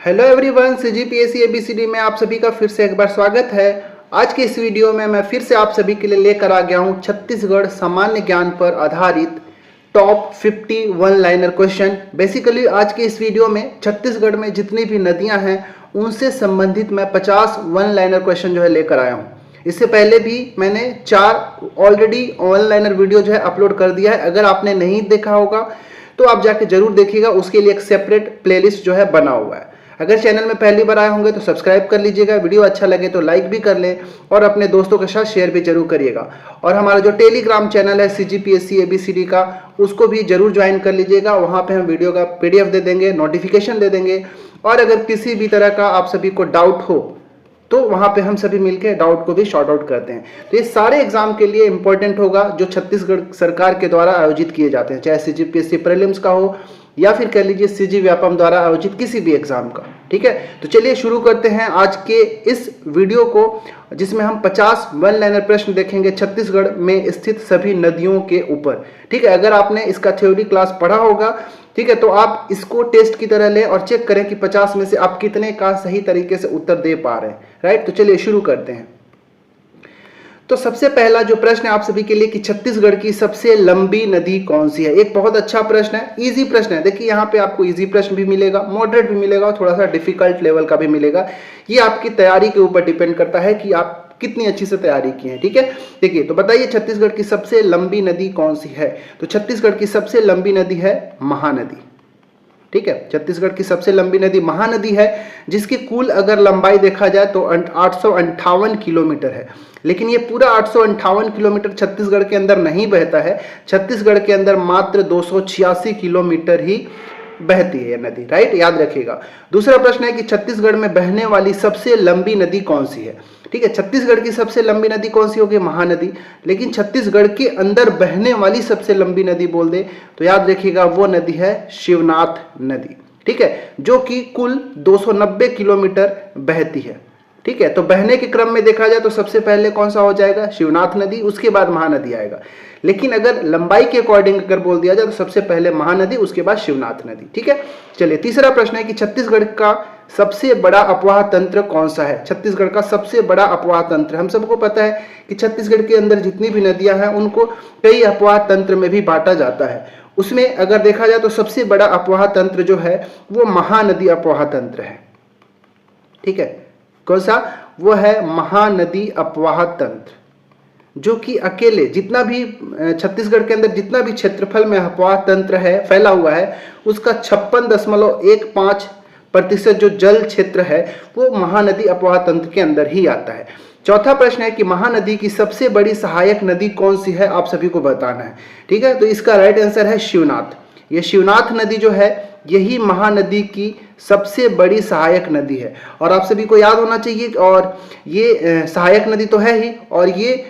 Hello everyone, CGPSC ABCD में आप सभी का फिर से एक बार स्वागत है। आज के इस वीडियो में मैं फिर से आप सभी के लिए लेकर आ गया हूं छत्तीसगढ़ सामान्य ज्ञान पर आधारित top 50 one liner question. Basically आज के इस वीडियो में छत्तीसगढ़ में जितनी भी नदियां हैं उनसे संबंधित मैं 50 वन लाइनर क्वेश्चन जो है लेकर आया हूँ। इससे पहले भी मैंने 4 ऑलरेडी वन लाइनर वीडियो जो है अपलोड कर दिया है। अगर आपने नहीं देखा होगा तो आप जाके जरूर देखिएगा, उसके लिए एक सेपरेट प्लेलिस्ट जो है बना हुआ है। अगर चैनल में पहली बार आए होंगे तो सब्सक्राइब कर लीजिएगा, वीडियो अच्छा लगे तो लाइक भी कर लें और अपने दोस्तों के साथ शेयर भी जरूर करिएगा। और हमारा जो टेलीग्राम चैनल है सीजीपीएससी एबीसीडी का, उसको भी जरूर ज्वाइन कर लीजिएगा। वहाँ पे हम वीडियो का पीडीएफ दे देंगे, नोटिफिकेशन दे देंगे, और अगर किसी भी तरह का आप सभी को डाउट हो तो वहाँ पे हम सभी मिलकर डाउट को भी शॉर्ट आउट करते हैं। तो ये सारे एग्जाम के लिए इंपॉर्टेंट होगा जो छत्तीसगढ़ सरकार के द्वारा आयोजित किए जाते हैं, चाहे सीजीपीएससी प्रीलिम्स का हो या फिर कह लीजिए सीजी व्यापम द्वारा आयोजित किसी भी एग्जाम का। ठीक है, तो चलिए शुरू करते हैं आज के इस वीडियो को, जिसमें हम 50 वन लाइनर प्रश्न देखेंगे छत्तीसगढ़ में स्थित सभी नदियों के ऊपर। ठीक है, अगर आपने इसका थ्योरी क्लास पढ़ा होगा, ठीक है, तो आप इसको टेस्ट की तरह लें और चेक करें कि 50 में से आप कितने का सही तरीके से उत्तर दे पा रहे हैं। राइट, तो चलिए शुरू करते हैं। तो सबसे पहला जो प्रश्न है आप सभी के लिए कि छत्तीसगढ़ की सबसे लंबी नदी कौन सी है। एक बहुत अच्छा प्रश्न है, इजी प्रश्न है। देखिए यहाँ पे आपको इजी प्रश्न भी मिलेगा, मॉडरेट भी मिलेगा और थोड़ा सा डिफिकल्ट लेवल का भी मिलेगा। ये आपकी तैयारी के ऊपर डिपेंड करता है कि आप कितनी अच्छी से तैयारी की है। ठीक है, देखिए तो बताइए छत्तीसगढ़ की सबसे लंबी नदी कौन सी है। तो छत्तीसगढ़ की सबसे लंबी नदी है महानदी। ठीक है, छत्तीसगढ़ की सबसे लंबी नदी महानदी है, जिसकी कुल अगर लंबाई देखा जाए तो 858 किलोमीटर है। लेकिन ये पूरा 858 किलोमीटर छत्तीसगढ़ के अंदर नहीं बहता है, छत्तीसगढ़ के अंदर मात्र 286 किलोमीटर ही बहती है ये नदी। राइट, याद रखिएगा। दूसरा प्रश्न है कि छत्तीसगढ़ में बहने वाली सबसे लंबी नदी कौन सी है। ठीक है, छत्तीसगढ़ की सबसे लंबी नदी कौन सी होगी, महानदी। लेकिन छत्तीसगढ़ के अंदर बहने वाली सबसे लंबी नदी बोल दे तो याद रखिएगा वो नदी है शिवनाथ नदी। ठीक है, जो कि कुल 290 किलोमीटर बहती है। ठीक है, तो बहने के क्रम में देखा जाए तो सबसे पहले कौन सा हो जाएगा, शिवनाथ नदी, उसके बाद महानदी आएगा। लेकिन अगर लंबाई के अकॉर्डिंग अगर बोल दिया जाए तो सबसे पहले महानदी, उसके बाद शिवनाथ नदी। ठीक है, चलिए तीसरा प्रश्न है कि छत्तीसगढ़ का सबसे बड़ा अपवाह तंत्र कौन सा है। छत्तीसगढ़ का सबसे बड़ा अपवाह तंत्र, हम सबको पता है कि छत्तीसगढ़ के अंदर जितनी भी नदियां हैं उनको कई अपवाह तंत्र में भी बांटा जाता है। उसमें अगर देखा जाए तो सबसे बड़ा अपवाह तंत्र जो है वो महानदी अपवाह तंत्र है। ठीक है, कौन सा, वो है महानदी अपवाह तंत्र, जो कि अकेले जितना भी छत्तीसगढ़ के अंदर जितना भी क्षेत्रफल में अपवाह तंत्र है फैला हुआ है उसका 56.15% जो जल क्षेत्र है वो महानदी अपवाह तंत्र के अंदर ही आता है। चौथा प्रश्न है कि महानदी की सबसे बड़ी सहायक नदी कौन सी है, आप सभी को बताना है। ठीक है, तो इसका राइट आंसर है शिवनाथ। ये शिवनाथ नदी जो है यही महानदी की सबसे बड़ी सहायक नदी है और आप सभी को याद होना चाहिए। और ये सहायक नदी तो है ही, और ये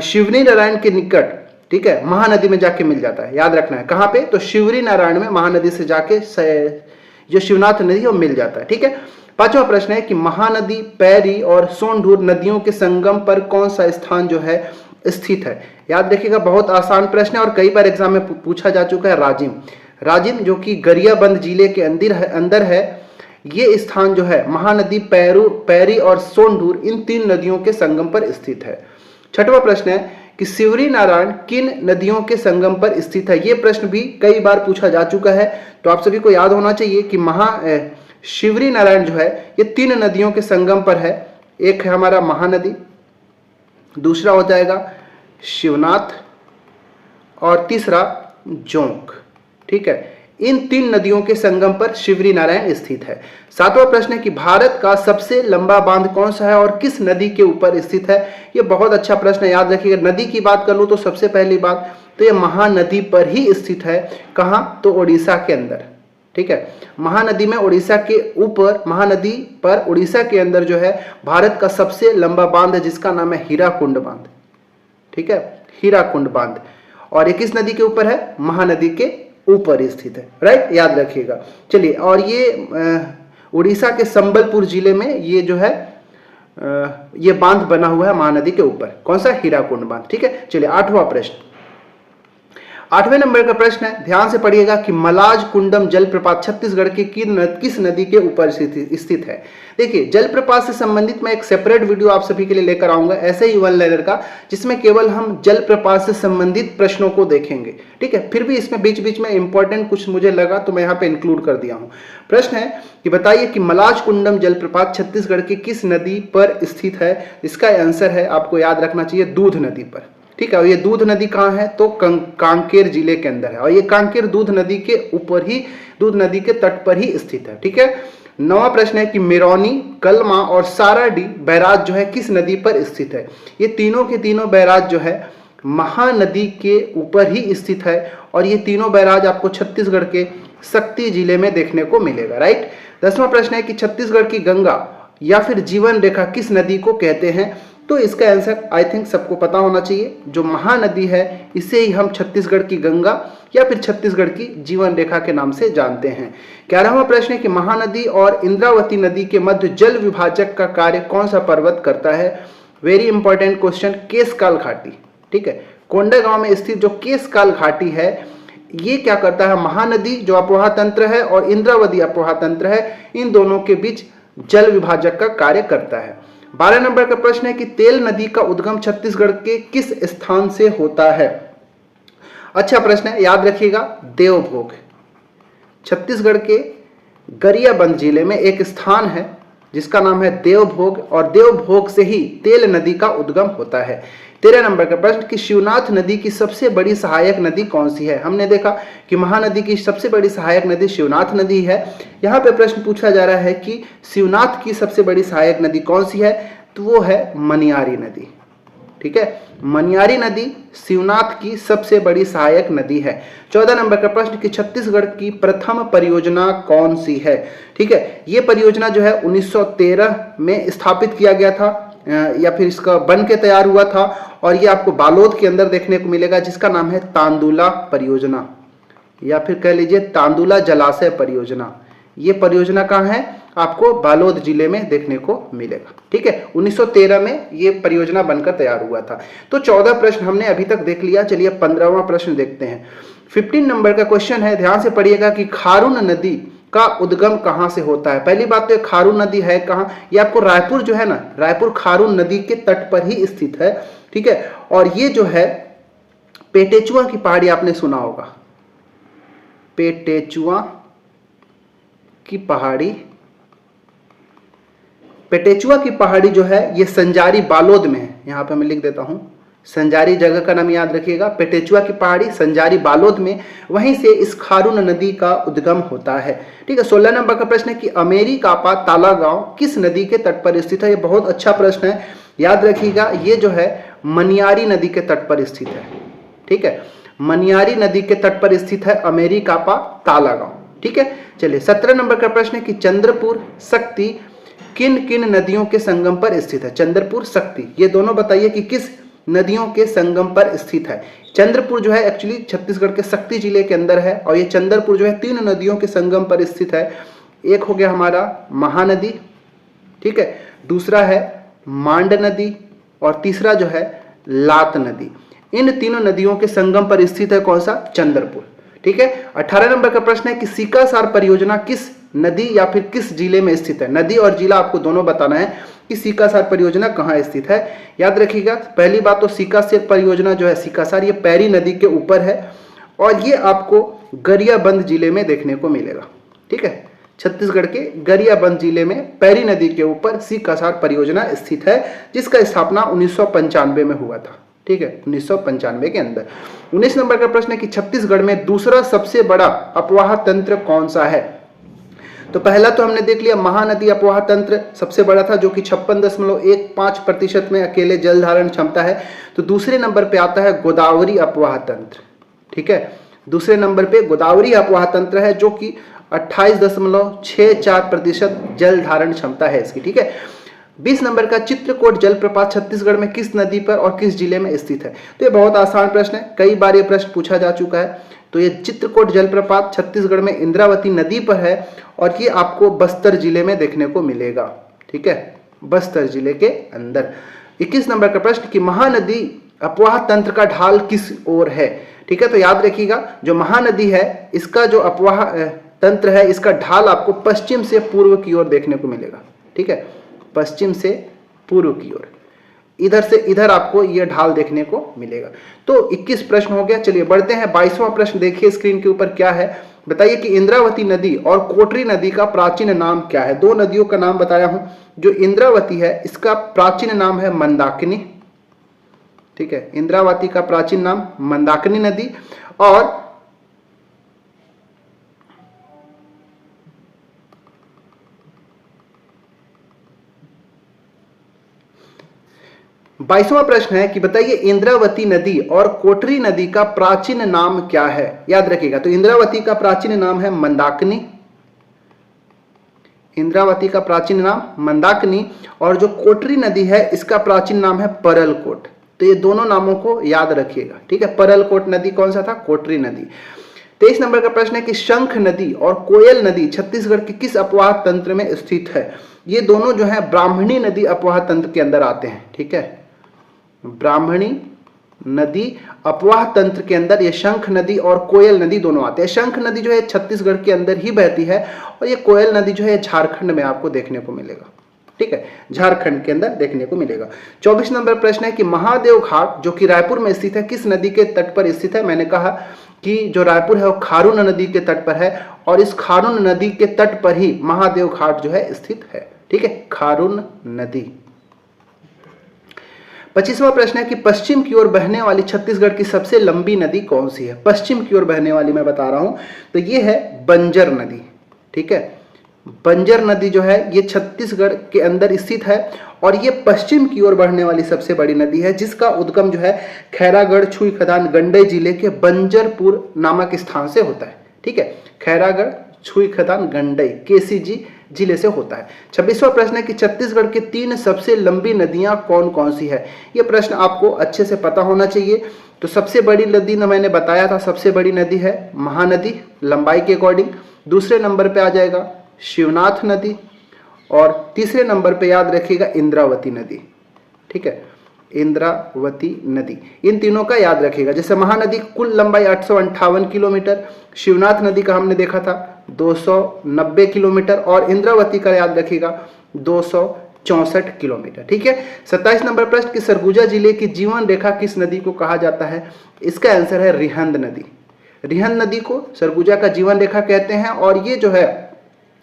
शिवरी नारायण के निकट, ठीक है, महानदी में जाके मिल जाता है। याद रखना है कहाँ पे, तो शिवरी नारायण में महानदी से जाके जो शिवनाथ नदी है वो मिल जाता है। ठीक है, पांचवा प्रश्न है कि महानदी, पैरी और सोंढूर नदियों के संगम पर कौन सा स्थान जो है स्थित है। याद रखिएगा, बहुत आसान प्रश्न है और कई बार एग्जाम में पूछा जा चुका है। राजिम जो कि गरियाबंद जिले के अंदर है, ये स्थान जो है महानदी, पैरी और सोंढूर इन 3 नदियों के संगम पर स्थित है। छठवां प्रश्न है कि शिवरी नारायण किन नदियों के संगम पर स्थित है। यह प्रश्न भी कई बार पूछा जा चुका है, तो आप सभी को याद होना चाहिए कि शिवरी नारायण जो है ये 3 नदियों के संगम पर है। एक है हमारा महानदी, दूसरा हो जाएगा शिवनाथ और तीसरा जोंक। ठीक है, इन 3 नदियों के संगम पर शिवरी नारायण स्थित है। सातवां प्रश्न है कि भारत का सबसे लंबा बांध कौन सा है और किस नदी के ऊपर स्थित है। यह बहुत अच्छा प्रश्न है, याद रखिएगा। नदी की बात कर लूं तो सबसे पहली बात तो यह महानदी पर ही स्थित है। कहाँ, तो उड़ीसा के अंदर। ठीक है, महानदी में उड़ीसा के ऊपर, महानदी पर उड़ीसा के अंदर जो है भारत का सबसे लंबा बांध है, जिसका नाम है हीराकुंड बांध। ठीक है, हीराकुंड बांध, और ये किस नदी के ऊपर है, महानदी के ऊपर स्थित है। राइट, याद रखिएगा। चलिए, और ये उड़ीसा के संबलपुर जिले में ये जो है ये बांध बना हुआ है महानदी के ऊपर। कौन सा, हीराकुंड बांध। ठीक है, चलिए आठवां प्रश्न। 8वें नंबर का प्रश्न है, ध्यान से पढ़िएगा कि मलाज कुंडम जलप्रपात छत्तीसगढ़ के किस नदी के ऊपर स्थित है। देखिए, जलप्रपात से संबंधित मैं एक सेपरेट वीडियो आप सभी के लिए लेकर आऊंगा, ऐसे ही वन लाइनर का, जिसमें केवल हम जलप्रपात से संबंधित प्रश्नों को देखेंगे। ठीक है, फिर भी इसमें बीच बीच में इंपॉर्टेंट कुछ मुझे लगा तो मैं यहाँ पे इंक्लूड कर दिया हूँ। प्रश्न है कि बताइए कि मलाज कुंडम जलप्रपात छत्तीसगढ़ की किस नदी पर स्थित है। इसका आंसर है, आपको याद रखना चाहिए, दूध नदी पर। ठीक है, और ये दूध नदी कहाँ है, तो कांकेर जिले के अंदर है, और ये कांकेर दूध नदी के ऊपर ही, दूध नदी के तट पर ही स्थित है। ठीक है, 9वां प्रश्न है कि मिरौनी, कलमा और साराडी बैराज जो है किस नदी पर स्थित है। ये तीनों के तीनों बैराज जो है महानदी के ऊपर ही स्थित है, और ये तीनों बैराज आपको छत्तीसगढ़ के शक्ति जिले में देखने को मिलेगा। राइट। 10वां प्रश्न है कि छत्तीसगढ़ की गंगा या फिर जीवन रेखा किस नदी को कहते हैं। तो इसका आंसर आई थिंक सबको पता होना चाहिए, जो महानदी है इसे ही हम छत्तीसगढ़ की गंगा या फिर छत्तीसगढ़ की जीवन रेखा के नाम से जानते हैं। 11वां प्रश्न है कि महानदी और इंद्रावती नदी के मध्य जल विभाजक का कार्य कौन सा पर्वत करता है। वेरी इंपॉर्टेंट क्वेश्चन, केशकाल घाटी। ठीक है, कोंडागांव में स्थित जो केशकाल घाटी है, ये क्या करता है, महानदी जो अपोहा तंत्र है और इंद्रावती अपोहा तंत्र है, इन दोनों के बीच जल विभाजक का कार्य करता है। 12 नंबर का प्रश्न है कि तेल नदी का उद्गम छत्तीसगढ़ के किस स्थान से होता है। अच्छा प्रश्न है, याद रखिएगा, देवभोग। छत्तीसगढ़ के गरियाबंद जिले में एक स्थान है जिसका नाम है देवभोग, और देवभोग से ही तेल नदी का उद्गम होता है। 13 नंबर का प्रश्न कि शिवनाथ नदी की सबसे बड़ी सहायक नदी कौन सी है। हमने देखा कि महानदी की सबसे बड़ी सहायक नदी शिवनाथ नदी है। यहाँ पे प्रश्न पूछा जा रहा है कि शिवनाथ की सबसे बड़ी सहायक नदी कौन सी है, तो वो है मनियारी नदी। ठीक है, मनियारी नदी शिवनाथ की सबसे बड़ी सहायक नदी है। 14 नंबर का प्रश्न कि छत्तीसगढ़ की प्रथम परियोजना कौन सी है। ठीक है, ये परियोजना जो है 1913 में स्थापित किया गया था, या फिर इसका बन के तैयार हुआ था, और ये आपको बालोद के अंदर देखने को मिलेगा, जिसका नाम है तांदुला परियोजना, या फिर कह लीजिए तांदुला जलाशय परियोजना। ये परियोजना कहाँ है, आपको बालोद जिले में देखने को मिलेगा। ठीक है, 1913 में ये परियोजना बनकर तैयार हुआ था। तो 14 प्रश्न हमने अभी तक देख लिया। चलिए 15वां प्रश्न देखते हैं। 15 नंबर का क्वेश्चन है, ध्यान से पढ़िएगा कि खारून नदी का उद्गम कहां से होता है। पहली बात तो खारून नदी है कहां, ये आपको रायपुर जो है ना, रायपुर खारून नदी के तट पर ही स्थित है। ठीक है, और ये जो है पेटेचुआ की पहाड़ी, आपने सुना होगा, पेटेचुआ की पहाड़ी। पेटेचुआ की पहाड़ी जो है ये संजारी बालोद में है। यहां पे मैं लिख देता हूं, संजारी जगह का नाम याद रखिएगा, पेटेचुआ की पहाड़ी संजारी बालोद में, वहीं से इस खारून नदी का उद्गम होता है। ठीक है, 16 नंबर का प्रश्न है कि अमेरी कापा ताला गांव किस नदी के तट पर स्थित है। ये बहुत अच्छा प्रश्न है, याद रखिएगा, ये जो है मनियारी नदी के तट पर स्थित है। ठीक है, मनियारी नदी के तट पर स्थित है अमेरी कापा ताला गांव। ठीक है, चलिए 17 नंबर का प्रश्न है कि चंद्रपुर शक्ति किन किन नदियों के संगम पर स्थित है। चंद्रपुर शक्ति, ये दोनों बताइए कि किस नदियों के संगम पर स्थित है। चंद्रपुर जो है एक्चुअली छत्तीसगढ़ के शक्ति जिले के अंदर है, और ये चंद्रपुर जो है 3 नदियों के संगम पर स्थित है। एक हो गया हमारा महानदी, ठीक है, दूसरा है मांड नदी, और तीसरा जो है लात नदी। इन तीनों नदियों के संगम पर स्थित है कौन सा, चंद्रपुर। ठीक है, 18 नंबर का प्रश्न है कि सीकासार परियोजना किस नदी या फिर किस जिले में स्थित है। नदी और जिला आपको दोनों बताना है कि सीकासार परियोजना कहाँ स्थित है। याद रखिएगा, पहली बात तो सीकासार परियोजना जो है, सीकासार, ये पैरी नदी के ऊपर है, और ये आपको गरियाबंद जिले में देखने को मिलेगा। ठीक है, छत्तीसगढ़ के गरियाबंद जिले में पैरी नदी के ऊपर सीकासार परियोजना स्थित है, जिसका स्थापना 1995 में हुआ था। ठीक है, 1995 के अंदर। 19 नंबर का प्रश्न है कि छत्तीसगढ़ में दूसरा सबसे बड़ा अपवाह तंत्र कौन सा है। तो पहला तो हमने देख लिया, महानदी अपवाह तंत्र सबसे बड़ा था, जो कि 56.15% में अकेले जल धारण क्षमता है। तो दूसरे नंबर पे आता है गोदावरी अपवाह तंत्र। ठीक है, दूसरे नंबर पे गोदावरी अपवाह तंत्र है, जो कि 28.64% जल धारण क्षमता है इसकी। ठीक है, 20 नंबर का चित्रकोट जलप्रपात छत्तीसगढ़ में किस नदी पर और किस जिले में स्थित है। तो ये बहुत आसान प्रश्न है, कई बार ये प्रश्न पूछा जा चुका है। तो ये चित्रकोट जलप्रपात छत्तीसगढ़ में इंद्रावती नदी पर है, और ये आपको बस्तर जिले में देखने को मिलेगा। ठीक है, बस्तर जिले के अंदर। 21 नंबर का प्रश्न कि महानदी अपवाह तंत्र का ढाल किस ओर है। ठीक है। तो याद रखिएगा जो महानदी है इसका जो अपवाह तंत्र है, इसका ढाल आपको पश्चिम से पूर्व की ओर देखने को मिलेगा। ठीक है, पश्चिम से पूर्व की ओर, इधर से इधर आपको यह ढाल देखने को मिलेगा। तो 21 प्रश्न हो गया। चलिए बढ़ते हैं 22वां प्रश्न। देखिए स्क्रीन के ऊपर क्या है, बताइए कि इंद्रावती नदी और कोटरी नदी का प्राचीन नाम क्या है। दो नदियों का नाम बताया हूं। जो इंद्रावती है इसका प्राचीन नाम है मंदाकिनी। ठीक है, इंद्रावती का प्राचीन नाम मंदाकिनी नदी। और 22वां प्रश्न है कि बताइए इंद्रावती नदी और कोटरी नदी का प्राचीन नाम क्या है। याद रखिएगा, तो इंद्रावती का प्राचीन नाम है मंदाकिनी, इंद्रावती का प्राचीन नाम मंदाकिनी, और जो कोटरी नदी है इसका प्राचीन नाम है परलकोट। तो ये दोनों नामों को याद रखिएगा। ठीक है, परलकोट नदी कौन सा था, कोटरी नदी। 23 नंबर का प्रश्न है कि शंख नदी और कोयल नदी छत्तीसगढ़ के किस अपवाह तंत्र में स्थित है। ये दोनों जो है ब्राह्मणी नदी अपवाह तंत्र के अंदर आते हैं। ठीक है, ब्राह्मणी नदी अपवाह तंत्र के अंदर ये शंख नदी और कोयल नदी दोनों आते हैं। शंख नदी जो है छत्तीसगढ़ के अंदर ही बहती है और ये कोयल नदी जो है झारखंड में आपको देखने को मिलेगा। ठीक है, झारखंड के अंदर देखने को मिलेगा। 24 नंबर प्रश्न है कि महादेव घाट जो कि रायपुर में स्थित है किस नदी के तट पर स्थित है। मैंने कहा कि जो रायपुर है वो खारून नदी के तट पर है और इस खारून नदी के तट पर ही महादेव घाट जो है स्थित है। ठीक है, खारून नदी। 25वां प्रश्न है कि पश्चिम की ओर बहने वाली छत्तीसगढ़ की सबसे लंबी नदी कौन सी है। पश्चिम की ओर बहने वाली मैं बता रहा हूं, तो ये है बंजर नदी। ठीक है, बंजर नदी जो है ये छत्तीसगढ़ के अंदर स्थित है और ये पश्चिम की ओर बढ़ने वाली सबसे बड़ी नदी है, जिसका उद्गम जो है खैरागढ़ छुई खदान गंडई जिले के बंजरपुर नामक स्थान से होता है। ठीक है, खैरागढ़ छुई खदान गंडई केसीजी जिले से होता है। 26वां प्रश्न है कि छत्तीसगढ़ के 3 सबसे लंबी नदियां कौन कौन सी है। यह प्रश्न आपको अच्छे से पता होना चाहिए। तो सबसे बड़ी नदी ना मैंने बताया था, सबसे बड़ी नदी है महानदी लंबाई के अकॉर्डिंग। दूसरे नंबर पे आ जाएगा शिवनाथ नदी और तीसरे नंबर पे याद रखिएगा इंद्रावती नदी। ठीक है, इंद्रावती नदी, इन तीनों का याद रखिएगा। जैसे महानदी कुल लंबाई 858 किलोमीटर, शिवनाथ नदी का हमने देखा था 290 किलोमीटर और इंद्रावती का याद रखिएगा 264 किलोमीटर। ठीक है। 27 नंबर प्रश्न कि सरगुजा जिले की जीवन रेखा किस नदी को कहा जाता है। इसका आंसर है रिहंद नदी। रिहंद नदी को सरगुजा का जीवन रेखा कहते हैं और ये जो है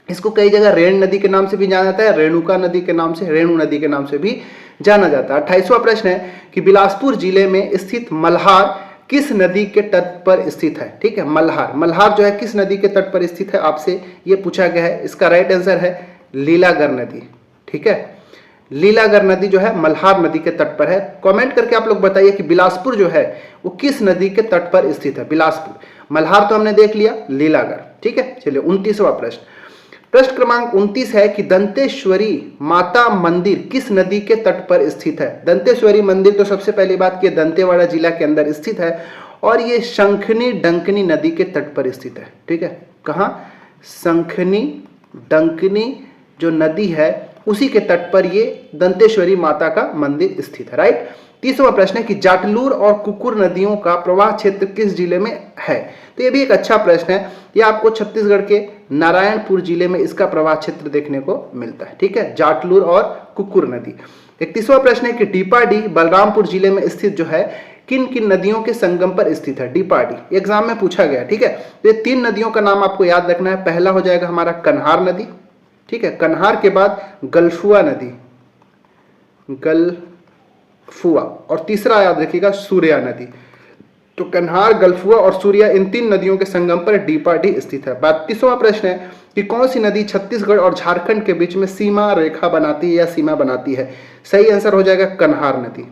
इसको कई जगह रेण नदी के नाम से भी जाना जाता है, रेणुका नदी के नाम से, रेणु नदी के नाम से भी जाना जाता है। 28वां प्रश्न है कि बिलासपुर जिले में स्थित मल्हार किस नदी के तट पर स्थित है। ठीक है, मल्हार, मल्हार जो है किस नदी के तट पर स्थित है, आपसे ये पूछा गया है। इसका राइट आंसर है लीलागर नदी। ठीक है, लीलागर नदी जो है मल्हार नदी के तट पर है। कमेंट करके आप लोग बताइए कि बिलासपुर जो है वो किस नदी के तट पर स्थित है। बिलासपुर, मल्हार तो हमने देख लिया, लीलागर। ठीक है, चलिए 29वां प्रश्न, प्रश्न क्रमांक 29 है कि दंतेश्वरी माता मंदिर किस नदी के तट पर स्थित है। दंतेश्वरी मंदिर तो सबसे पहली बात कि दंतेवाड़ा जिला के अंदर स्थित है और ये शंखनी डंकनी नदी के तट पर स्थित है। ठीक है, कहाँ, शंखनी डंकनी जो नदी है उसी के तट पर ये दंतेश्वरी माता का मंदिर स्थित है। राइट। 30वां प्रश्न है कि जाटलूर और कुकुर नदियों का प्रवाह क्षेत्र किस जिले में है। तो ये भी एक अच्छा प्रश्न है। ये आपको छत्तीसगढ़ के नारायणपुर जिले में इसका प्रवाह क्षेत्र देखने को मिलता है। ठीक है, जाटलूर और कुकुर नदी। 31वां प्रश्न है कि डीपाडी बलरामपुर जिले में स्थित जो है किन किन नदियों के संगम पर स्थित है। डीपाडी एग्जाम में पूछा गया। ठीक है, तो ये 3 नदियों का नाम आपको याद रखना है। पहला हो जाएगा हमारा कन्हार नदी। ठीक है, कन्हार के बाद गलफुआ नदी, गलफुआ, और तीसरा याद रखिएगा सूर्या नदी। तो कन्हार, गलफुआ और सूर्या इन 3 नदियों के संगम पर डीपाडी स्थित है। 32वां प्रश्न है कि कौन सी नदी छत्तीसगढ़ और झारखंड के बीच में सीमा रेखा बनाती है या सीमा बनाती है। सही आंसर हो जाएगा कन्हार नदी।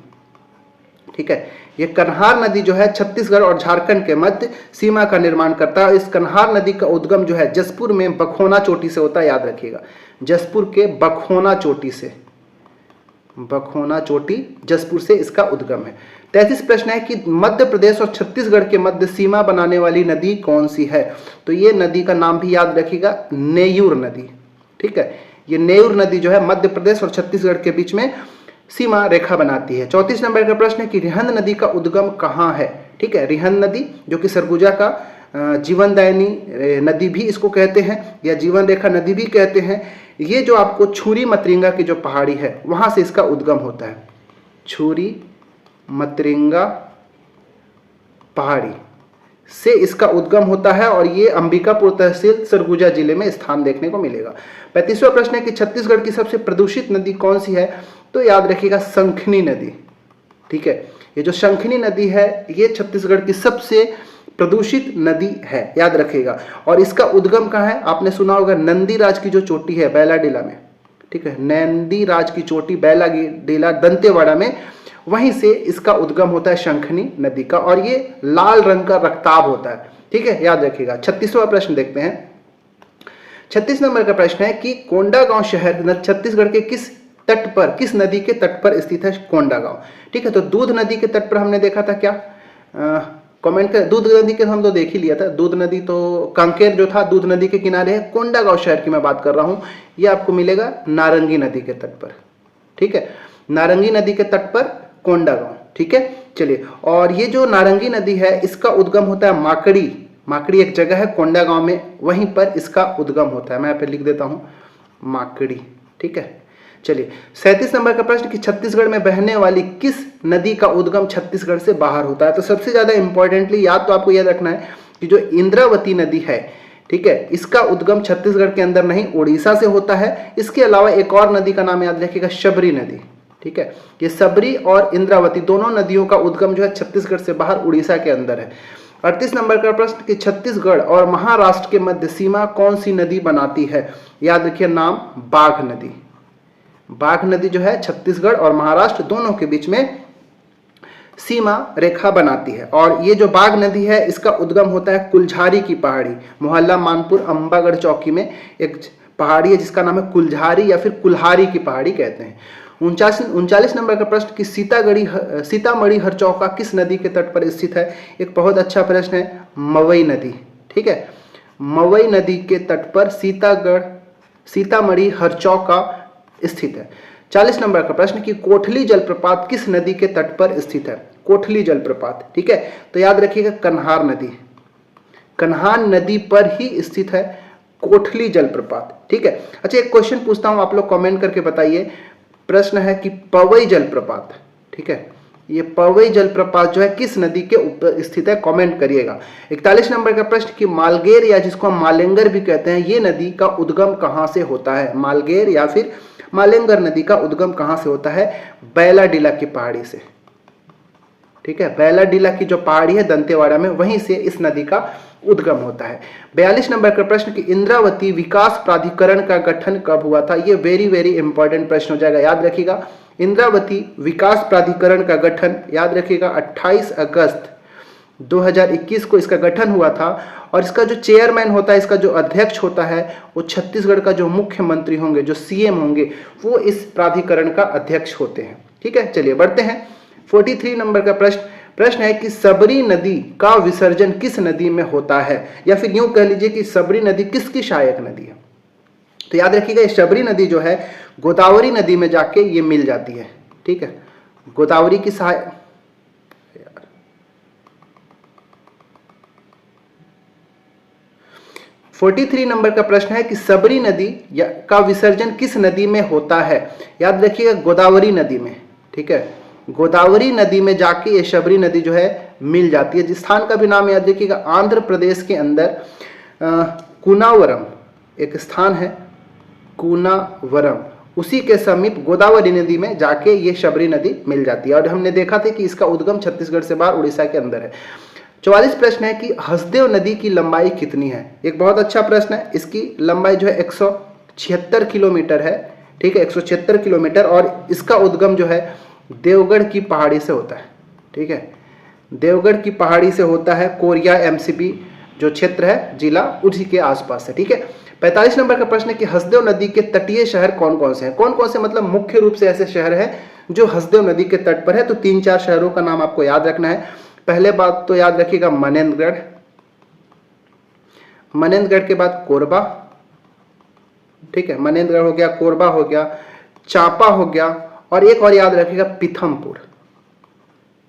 ठीक है, ये कन्हार नदी जो है छत्तीसगढ़ और झारखंड के मध्य सीमा का निर्माण करता है। इस कन्हार नदी का उद्गम जो है जसपुर में बखोना चोटी से होता है, याद रखिएगा, जसपुर के बखोना चोटी से, बखोना चोटी जसपुर से इसका उद्गम है। 33 प्रश्न है कि मध्य प्रदेश और छत्तीसगढ़ के मध्य सीमा बनाने वाली नदी कौन सी है। तो ये नदी का नाम भी याद रखिएगा, नेयूर नदी। ठीक है, ये नेयूर नदी जो है मध्य प्रदेश और छत्तीसगढ़ के बीच में सीमा रेखा बनाती है। 34 नंबर का प्रश्न है कि रिहंद नदी का उद्गम कहाँ है। ठीक है। रिहंद नदी जो कि सरगुजा का जीवनदायिनी नदी भी इसको कहते हैं, या जीवन रेखा नदी भी कहते हैं। ये जो आपको छुरी मतरिंगा की जो पहाड़ी है वहाँ से इसका उद्गम होता है। छुरी मतरिंगा पहाड़ी से इसका उद्गम होता है और ये अंबिकापुर तहसील सरगुजा जिले में स्थान देखने को मिलेगा। 35वां प्रश्न है कि छत्तीसगढ़ की सबसे प्रदूषित नदी कौन सी है? तो याद रखिएगा शंखनी नदी। ठीक है, ये जो शंखनी नदी है ये छत्तीसगढ़ की सबसे प्रदूषित नदी है, याद रखिएगा। और इसका उद्गम कहाँ है? आपने सुना होगा नंदीराज की जो चोटी है बैलाडीला में, ठीक है, नंदीराज की चोटी बैलाडीला दंतेवाड़ा में, वहीं से इसका उद्गम होता है शंखनी नदी का, और ये लाल रंग का रक्ताब होता है। ठीक है, याद रखिएगा। 36वां प्रश्न देखते हैं। 36 नंबर का प्रश्न है कि कोंडागांव शहर छत्तीसगढ़ के किस तट पर, किस नदी के तट पर स्थित है कोंडागांव? ठीक है, तो दूध नदी के तट पर हमने देखा था क्या? कमेंट कर। दूध नदी के हम तो देख ही लिया था। दूध नदी तो कांकेर जो था दूध नदी के किनारे है। कोंडागांव शहर की मैं बात कर रहा हूं, ये आपको मिलेगा नारंगी नदी के तट पर। ठीक है, नारंगी नदी के तट पर कोंडागांव। ठीक है, चलिए। और ये जो नारंगी नदी है इसका उद्गम होता है माकड़ी। माकड़ी एक जगह है कोंडागांव में, वहीं पर इसका उद्गम होता है। मैं यहाँ पे लिख देता हूँ माकड़ी। ठीक है, चलिए। 37 नंबर का प्रश्न कि छत्तीसगढ़ में बहने वाली किस नदी का उद्गम छत्तीसगढ़ से बाहर होता है? तो सबसे ज्यादा इंपॉर्टेंटली याद तो आपको याद रखना है कि जो इंद्रावती नदी है, ठीक है, इसका उद्गम छत्तीसगढ़ के अंदर नहीं उड़ीसा से होता है। इसके अलावा एक और नदी का नाम याद रखिएगा, शबरी नदी। ठीक है, ये सबरी और इंद्रावती दोनों नदियों का उद्गम जो है छत्तीसगढ़ से बाहर उड़ीसा के अंदर है। 38 नंबर का प्रश्न कि छत्तीसगढ़ और महाराष्ट्र के मध्य सीमा कौन सी नदी बनाती है? याद रखिए नाम, बाघ नदी। बाघ नदी जो है छत्तीसगढ़ और महाराष्ट्र दोनों के बीच में सीमा रेखा बनाती है। और ये जो बाघ नदी है इसका उद्गम होता है कुलझारी की पहाड़ी, मोहल्ला मानपुर अंबागढ़ चौकी में एक पहाड़ी है जिसका नाम है कुलझारी या फिर कुल्हारी की पहाड़ी कहते हैं। 39 नंबर का प्रश्न कि सीतामढ़ी हरचौका किस नदी के तट पर स्थित है? एक बहुत अच्छा प्रश्न है, मवई नदी। ठीक है, मवई नदी के तट पर सीतामढ़ी हरचौका स्थित है। 40 नंबर का प्रश्न कि कोठली जलप्रपात किस नदी के तट पर स्थित है? कोठली जलप्रपात। ठीक है, तो याद रखिएगा कन्हार नदी, कन्हार नदी पर ही स्थित है कोठली जलप्रपात। ठीक है, अच्छा एक क्वेश्चन पूछता हूं, आप लोग कमेंट करके बताइए। प्रश्न है कि पवई जलप्रपात, ठीक है, ये पवई जलप्रपात जो है किस नदी के ऊपर स्थित है? कमेंट करिएगा। 41 नंबर का प्रश्न कि मालगेर या जिसको हम मालेंगर भी कहते हैं, ये नदी का उद्गम कहां से होता है? मालगेर या फिर मालेंगर नदी का उद्गम कहां से होता है? बैलाडीला की पहाड़ी से। ठीक है, बैलाडीला की जो पहाड़ी है दंतेवाड़ा में, वहीं से इस नदी का उद्गम होता है। 42 नंबर का प्रश्न कि इंद्रावती विकास प्राधिकरण का गठन कब हुआ था? ये वेरी वेरी इंपॉर्टेंट प्रश्न हो जाएगा, याद रखिएगा। इंद्रावती विकास प्राधिकरण का गठन याद रखिएगा 28 अगस्त 2021 को इसका गठन हुआ था। और इसका जो चेयरमैन होता है, इसका जो अध्यक्ष होता है, वो छत्तीसगढ़ का जो मुख्यमंत्री होंगे, जो सीएम होंगे, वो इस प्राधिकरण का अध्यक्ष होते हैं। ठीक है, चलिए बढ़ते हैं। 43 नंबर का प्रश्न है कि सबरी नदी का विसर्जन किस नदी में होता है? या फिर यूं कह लीजिए कि सबरी नदी किसकी सहायक नदी है? तो याद रखिएगा ये शबरी नदी जो है गोदावरी नदी में जाके ये मिल जाती है। ठीक है, गोदावरी की सहायक 43 नंबर का प्रश्न है कि सबरी नदी का विसर्जन किस नदी में होता है? याद रखिएगा गोदावरी नदी में। ठीक है, गोदावरी नदी में जाके ये शबरी नदी जो है मिल जाती है। जिस स्थान का भी नाम याद रखिएगा, आंध्र प्रदेश के अंदर कूनावरम एक स्थान है, कूनावरम, उसी के समीप गोदावरी नदी में जाके ये शबरी नदी मिल जाती है। और हमने देखा था कि इसका उद्गम छत्तीसगढ़ से बाहर उड़ीसा के अंदर है। 44 प्रश्न है कि हसदेव नदी की लंबाई कितनी है? एक बहुत अच्छा प्रश्न है। इसकी लंबाई जो है 176 किलोमीटर है। ठीक है, 176 किलोमीटर। और इसका उद्गम जो है देवगढ़ की पहाड़ी से होता है। ठीक है, देवगढ़ की पहाड़ी से होता है। कोरिया एमसीपी जो क्षेत्र है जिला, उसी के आसपास है। ठीक है, 45 नंबर का प्रश्न है कि हसदेव नदी के तटीय शहर कौन कौन से हैं? कौन कौन से मतलब मुख्य रूप से ऐसे शहर हैं जो हसदेव नदी के तट पर है? तो 3-4 शहरों का नाम आपको याद रखना है। पहले बात तो याद रखिएगा मनेंद्रगढ़, मनेंद्रगढ़ के बाद कोरबा। ठीक है, मनेंद्रगढ़ हो गया, कोरबा हो गया, चांपा हो गया, और एक और याद रखिएगा पीथमपुर।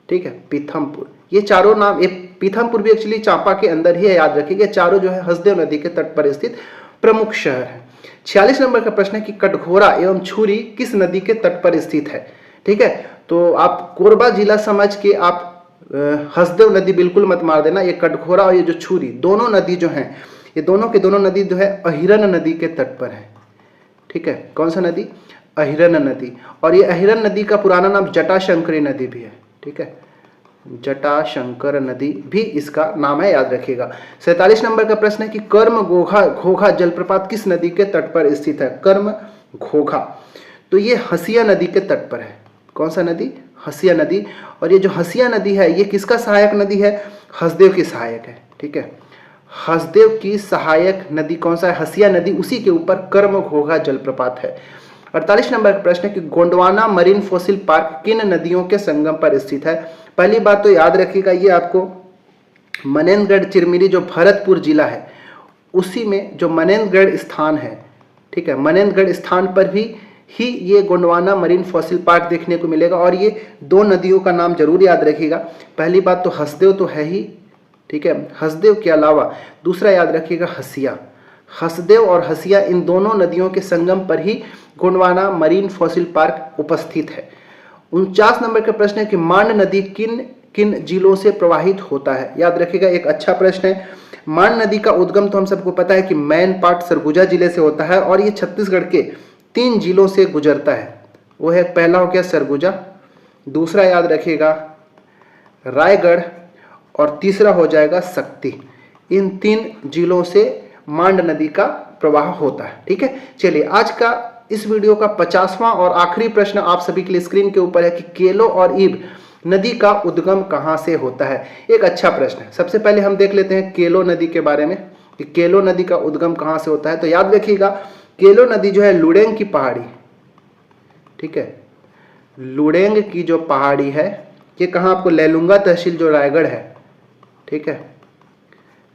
ठीक है, पीथमपुर, ये चारों नाम, ये पीथमपुर भी एक्चुअली चांपा के अंदर ही है, याद रखिएगा। चारों जो है हसदेव नदी के तट पर स्थित प्रमुख शहर है। 46 नंबर का प्रश्न है कि कटघोरा एवं छुरी किस नदी के तट पर स्थित है। ठीक है, तो आप कोरबा जिला समझ के आप हसदेव नदी बिल्कुल मत मार देना। ये कटघोरा और ये जो छुरी दोनों नदी जो हैं, ये दोनों के दोनों नदी जो है अहिरन नदी के तट पर है। ठीक है, कौन सा नदी? अहिरन नदी। और ये अहिरन नदी का पुराना नाम जटाशंकरी नदी भी है। ठीक है, जटाशंकर नदी भी इसका नाम है, याद रखिएगा। 47 नंबर का प्रश्न है कि कर्म घोघा जलप्रपात किस नदी के तट पर स्थित है। कर्म घोघा, तो ये हसिया नदी के तट पर है। कौन सा नदी? हसिया नदी। और ये जो हसिया नदी है ये किसका सहायक नदी है? हसदेव की सहायक है। ठीक है, हसदेव की सहायक नदी कौन सा है? हसिया नदी। उसी के ऊपर कर्म घोघा जलप्रपात है। 48 नंबर का प्रश्न है कि गोंडवाना मरीन फॉसिल पार्क किन नदियों के संगम पर स्थित है। पहली बात तो याद रखिएगा, ये आपको मनेंद्रगढ़ चिरमिरी जो भरतपुर जिला है उसी में जो मनेंद्रगढ़ स्थान है, ठीक है, मनेंद्रगढ़ स्थान पर भी ही ये गोंडवाना मरीन फॉसिल पार्क देखने को मिलेगा। और ये दो नदियों का नाम जरूर याद रखिएगा। पहली बात तो हसदेव तो है ही, ठीक है, हसदेव के अलावा दूसरा याद रखिएगा हसिया। हसदेव और हसिया इन दोनों नदियों के संगम पर ही गोंडवाना मरीन फॉसिल पार्क उपस्थित है। 49 नंबर का प्रश्न है कि मांड नदी किन किन जिलों से प्रवाहित होता है। याद रखिएगा, एक अच्छा प्रश्न है। मांड नदी का उद्गम तो हम सबको पता है कि मैन पार्ट सरगुजा जिले से होता है और ये छत्तीसगढ़ के 3 जिलों से गुजरता है। वो है, पहला हो गया सरगुजा, दूसरा याद रखिएगा रायगढ़ और तीसरा हो जाएगा शक्ति। इन 3 जिलों से मांड नदी का प्रवाह होता है। ठीक है, चलिए आज का इस वीडियो का 50वां और आखिरी प्रश्न आप सभी के लिए स्क्रीन के ऊपर है कि केलो और ईब नदी का उद्गम कहां से होता है। एक अच्छा प्रश्न है। सबसे पहले हम देख लेते हैं केलो नदी के बारे में कि केलो नदी का उद्गम कहां से होता है। तो याद रखिएगा केलो नदी जो है लुडेंग की पहाड़ी, ठीक है, लुडेंग की जो पहाड़ी है ये कहाँ? आपको लैलूंगा तहसील जो रायगढ़ है, ठीक है,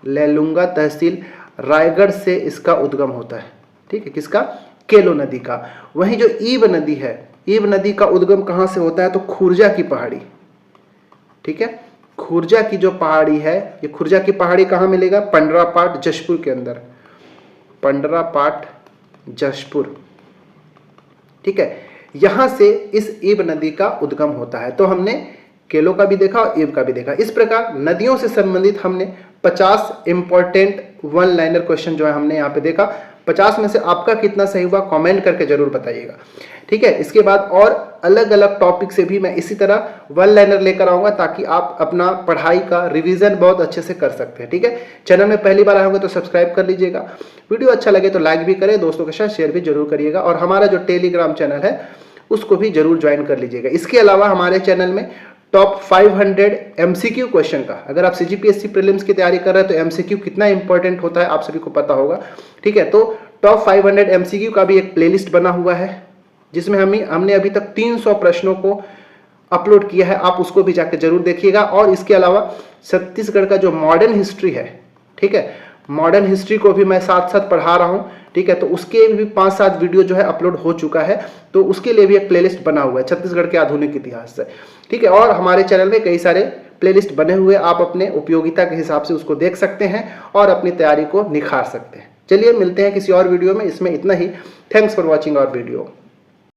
लैलूंगा तहसील रायगढ़ से इसका उद्गम होता है। ठीक है, किसका? केलो नदी का। वहीं जो ईब नदी है, ईब नदी का उद्गम कहाँ से होता है? तो खुर्जा की पहाड़ी। ठीक है, खुर्जा की जो पहाड़ी है, ये खुर्जा की पहाड़ी कहाँ मिलेगा? पंडरापाट जशपुर के अंदर, पंडरापाट जशपुर। ठीक है, यहां से इस ईब नदी का उद्गम होता है। तो हमने केलो का भी देखा और ईब का भी देखा। इस प्रकार नदियों से संबंधित हमने 50 इंपॉर्टेंट वन लाइनर क्वेश्चन जो है हमने यहाँ पे देखा। 50 में से आपका कितना सही हुआ कमेंट करके जरूर बताइएगा। ठीक है, इसके बाद और अलग अलग टॉपिक से भी मैं इसी तरह वन लाइनर लेकर आऊंगा ताकि आप अपना पढ़ाई का रिवीजन बहुत अच्छे से कर सकते हैं। ठीक है, चैनल में पहली बार आए होंगे तो सब्सक्राइब कर लीजिएगा। वीडियो अच्छा लगे तो लाइक भी करें, दोस्तों के साथ शेयर भी जरूर करिएगा और हमारा जो टेलीग्राम चैनल है उसको भी जरूर ज्वाइन कर लीजिएगा। इसके अलावा हमारे चैनल में टॉप 500 MCQ क्वेश्चन का, अगर आप CGPSC प्रीलिम्स की तैयारी कर रहे हैं तो MCQ कितना इंपॉर्टेंट होता है आप सभी को पता होगा। ठीक है, तो टॉप 500 MCQ का भी एक प्लेलिस्ट बना हुआ है जिसमें हमने अभी तक 300 प्रश्नों को अपलोड किया है। आप उसको भी जाकर जरूर देखिएगा। और इसके अलावा छत्तीसगढ़ का जो मॉडर्न हिस्ट्री है, ठीक है, मॉडर्न हिस्ट्री को भी मैं साथ साथ पढ़ा रहा हूँ। ठीक है, तो उसके भी 5-7 वीडियो जो है अपलोड हो चुका है, तो उसके लिए भी एक प्लेलिस्ट बना हुआ है छत्तीसगढ़ के आधुनिक इतिहास से। ठीक है, और हमारे चैनल में कई सारे प्लेलिस्ट बने हुए, आप अपने उपयोगिता के हिसाब से उसको देख सकते हैं और अपनी तैयारी को निखार सकते हैं। चलिए मिलते हैं किसी और वीडियो में। इसमें इतना ही। Thanks for watching our video.